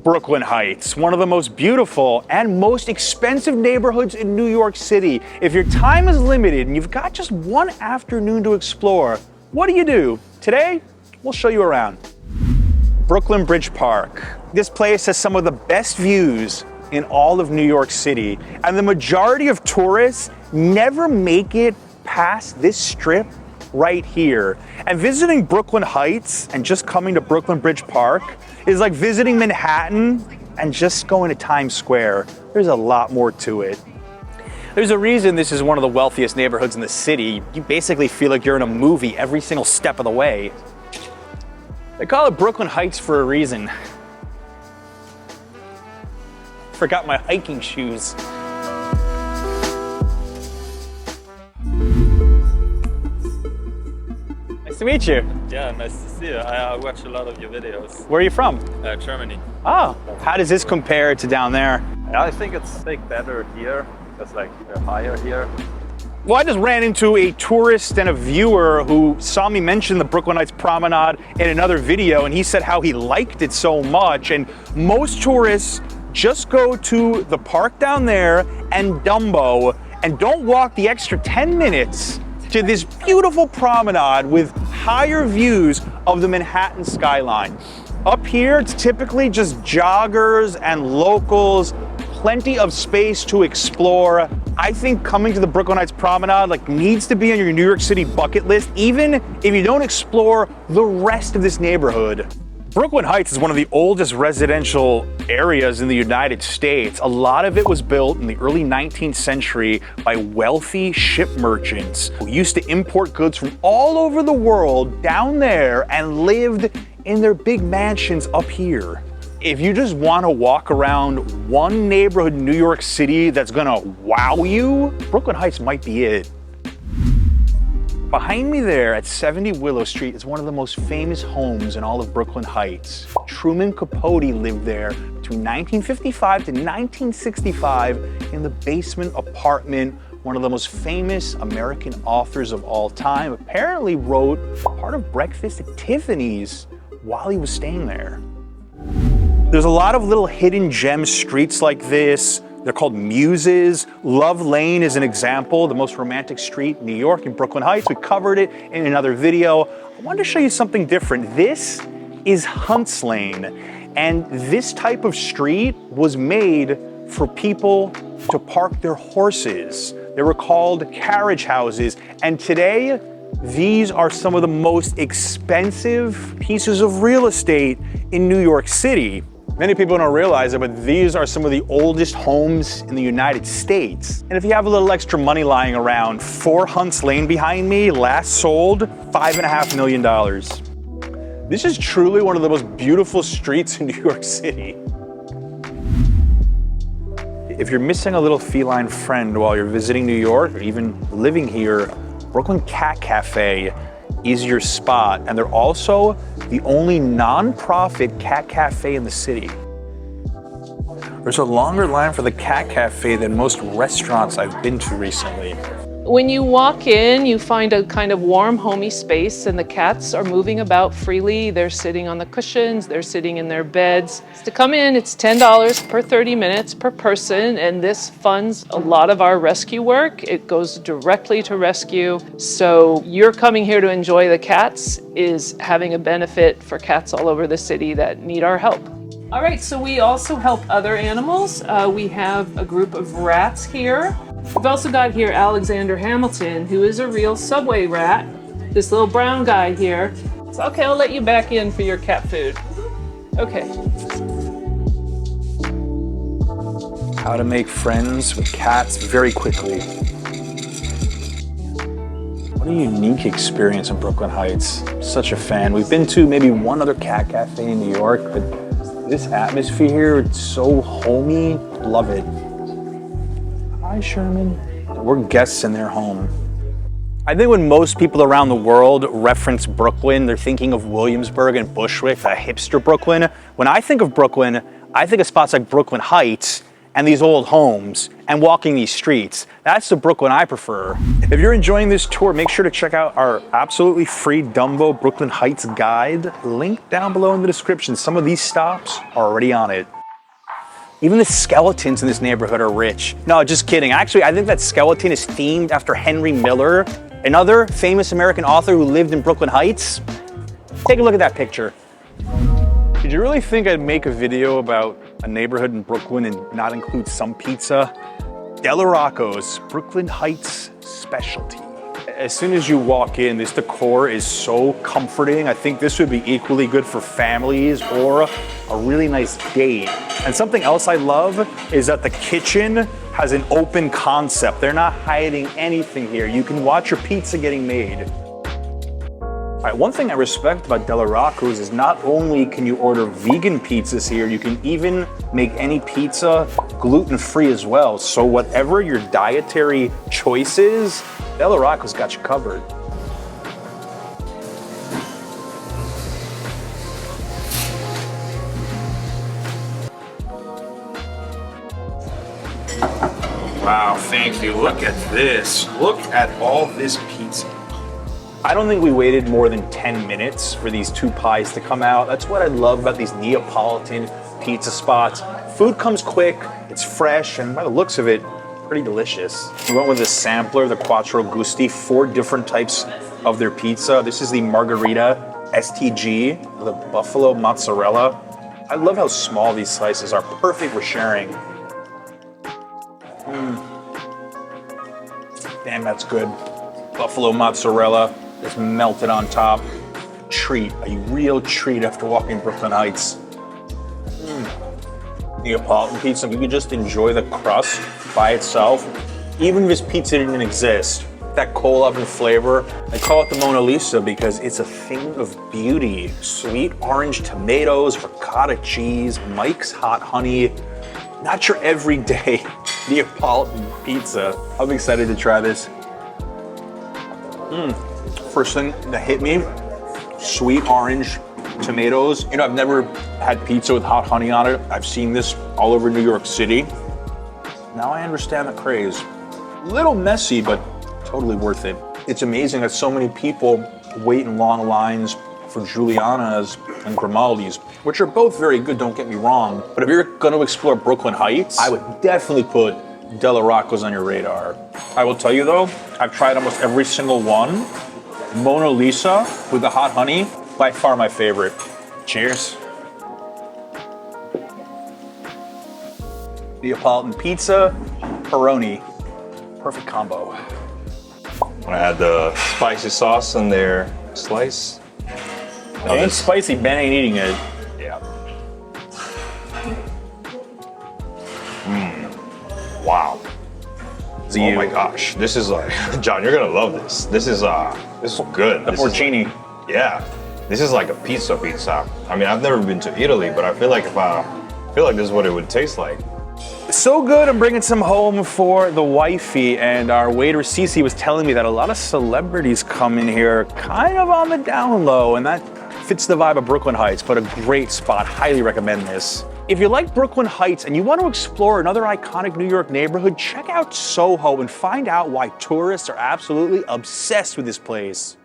Brooklyn Heights, one of the most beautiful and most expensive neighborhoods in New York City. If your time is limited and you've got just one afternoon to explore, what do? Today, we'll show you around. Brooklyn Bridge Park. This place has some of the best views in all of New York City, and the majority of tourists never make it past this strip right here. And visiting Brooklyn Heights and just coming to Brooklyn Bridge Park is like visiting Manhattan and just going to Times Square. There's a lot more to it. There's a reason this is one of the wealthiest neighborhoods in the city. You basically feel like you're in a movie every single step of the way. They call it Brooklyn Heights for a reason. Forgot my hiking shoes. Nice to meet you. Yeah, nice to see you. I watch a lot of your videos. Where are you from? Germany. Oh, how does this compare to down there? I think it's better here. It's like higher here. Well, I just ran into a tourist and a viewer who saw me mention the Brooklyn Heights Promenade in another video, and he said how he liked it so much. And most tourists just go to the park down there and Dumbo and don't walk the extra 10 minutes to this beautiful promenade with higher views of the Manhattan skyline. Up here, it's typically just joggers and locals, plenty of space to explore. I think coming to the Brooklyn Heights Promenade needs to be on your New York City bucket list, even if you don't explore the rest of this neighborhood. Brooklyn Heights is one of the oldest residential areas in the United States. A lot of it was built in the early 19th century by wealthy ship merchants who used to import goods from all over the world down there and lived in their big mansions up here. If you just want to walk around one neighborhood in New York City that's gonna wow you, Brooklyn Heights might be it. Behind me there at 70 Willow Street is one of the most famous homes in all of Brooklyn Heights. Truman Capote lived there between 1955 to 1965 in the basement apartment. One of the most famous American authors of all time apparently wrote part of Breakfast at Tiffany's while he was staying there. There's a lot of little hidden gem streets like this. They're called muses. Love Lane is an example, the most romantic street in New York in Brooklyn Heights. We covered it in another video. I wanted to show you something different. This is Hunts Lane, and this type of street was made for people to park their horses. They were called carriage houses, and today, these are some of the most expensive pieces of real estate in New York City. Many people don't realize it, but these are some of the oldest homes in the United States. And if you have a little extra money lying around, 4 Hunts Lane behind me, last sold $5.5 million. This is truly one of the most beautiful streets in New York City. If you're missing a little feline friend while you're visiting New York or even living here, Brooklyn Cat Cafe is your spot, and they're also the only non-profit cat cafe in the city. There's a longer line for the cat cafe than most restaurants I've been to recently. When you walk in, you find a kind of warm, homey space, and the cats are moving about freely. They're sitting on the cushions, they're sitting in their beds. To come in, it's $10 per 30 minutes per person, and this funds a lot of our rescue work. It goes directly to rescue. So you're coming here to enjoy the cats is having a benefit for cats all over the city that need our help. All right, so we also help other animals. We have a group of rats here. We've also got here Alexander Hamilton, who is a real subway rat. This little brown guy here. So, okay, I'll let you back in for your cat food. Okay. How to make friends with cats very quickly. What a unique experience in Brooklyn Heights. Such a fan. We've been to maybe one other cat cafe in New York, but this atmosphere here, it's so homey. Love it. Hi, Sherman. We're guests in their home. I think when most people around the world reference Brooklyn, they're thinking of Williamsburg and Bushwick, the hipster Brooklyn. When I think of Brooklyn, I think of spots like Brooklyn Heights and these old homes and walking these streets. That's the Brooklyn I prefer. If you're enjoying this tour, make sure to check out our absolutely free Dumbo Brooklyn Heights guide. Link down below in the description. Some of these stops are already on it. Even the skeletons in this neighborhood are rich. No, just kidding. Actually, I think that skeleton is themed after Henry Miller, another famous American author who lived in Brooklyn Heights. Take a look at that picture. Did you really think I'd make a video about a neighborhood in Brooklyn and not include some pizza? Dellarocco's Brooklyn Heights specialty. As soon as you walk in, this decor is so comforting. I think this would be equally good for families or a really nice date. And something else I love is that the kitchen has an open concept. They're not hiding anything here. You can watch your pizza getting made. All right, one thing I respect about Dellarocco's is not only can you order vegan pizzas here, you can even make any pizza gluten-free as well. So whatever your dietary choice is, Dellarocco's got you covered. Wow, thank you. Look at this. Look at all this pizza. I don't think we waited more than 10 minutes for these two pies to come out. That's what I love about these Neapolitan pizza spots. Food comes quick, it's fresh, and by the looks of it, pretty delicious. We went with the sampler, the Quattro Gusti, 4 different types of their pizza. This is the Margherita STG, the buffalo mozzarella. I love how small these slices are, perfect for sharing. Damn, that's good. Buffalo mozzarella. Just melted on top. Treat, a real treat after walking Brooklyn Heights. Neapolitan pizza, you could just enjoy the crust by itself. Even if this pizza didn't exist, that coal oven flavor, I call it the Mona Lisa because it's a thing of beauty. Sweet orange tomatoes, ricotta cheese, Mike's hot honey. Not your everyday Neapolitan pizza. I'm excited to try this. First thing that hit me, sweet orange tomatoes. You know, I've never had pizza with hot honey on it. I've seen this all over New York City. Now I understand the craze. A little messy, but totally worth it. It's amazing that so many people wait in long lines for Giuliana's and Grimaldi's, which are both very good, don't get me wrong. But if you're gonna explore Brooklyn Heights, I would definitely put Dellarocco's on your radar. I will tell you though, I've tried almost every single one. Mona Lisa with the hot honey, by far my favorite. Cheers. Neapolitan pizza, pepperoni. Perfect combo. I had the spicy sauce in their slice. It ain't spicy, Ben ain't eating it. Yeah. Wow. Oh my gosh, this is like, John, you're gonna love this. This is good. The porcini. Yeah, this is like a pizza. I mean, I've never been to Italy, but I feel like this is what it would taste like. So good, I'm bringing some home for the wifey, and our waiter Susie was telling me that a lot of celebrities come in here kind of on the down low, and that fits the vibe of Brooklyn Heights, but a great spot, highly recommend this. If you like Brooklyn Heights and you want to explore another iconic New York neighborhood, check out Soho and find out why tourists are absolutely obsessed with this place.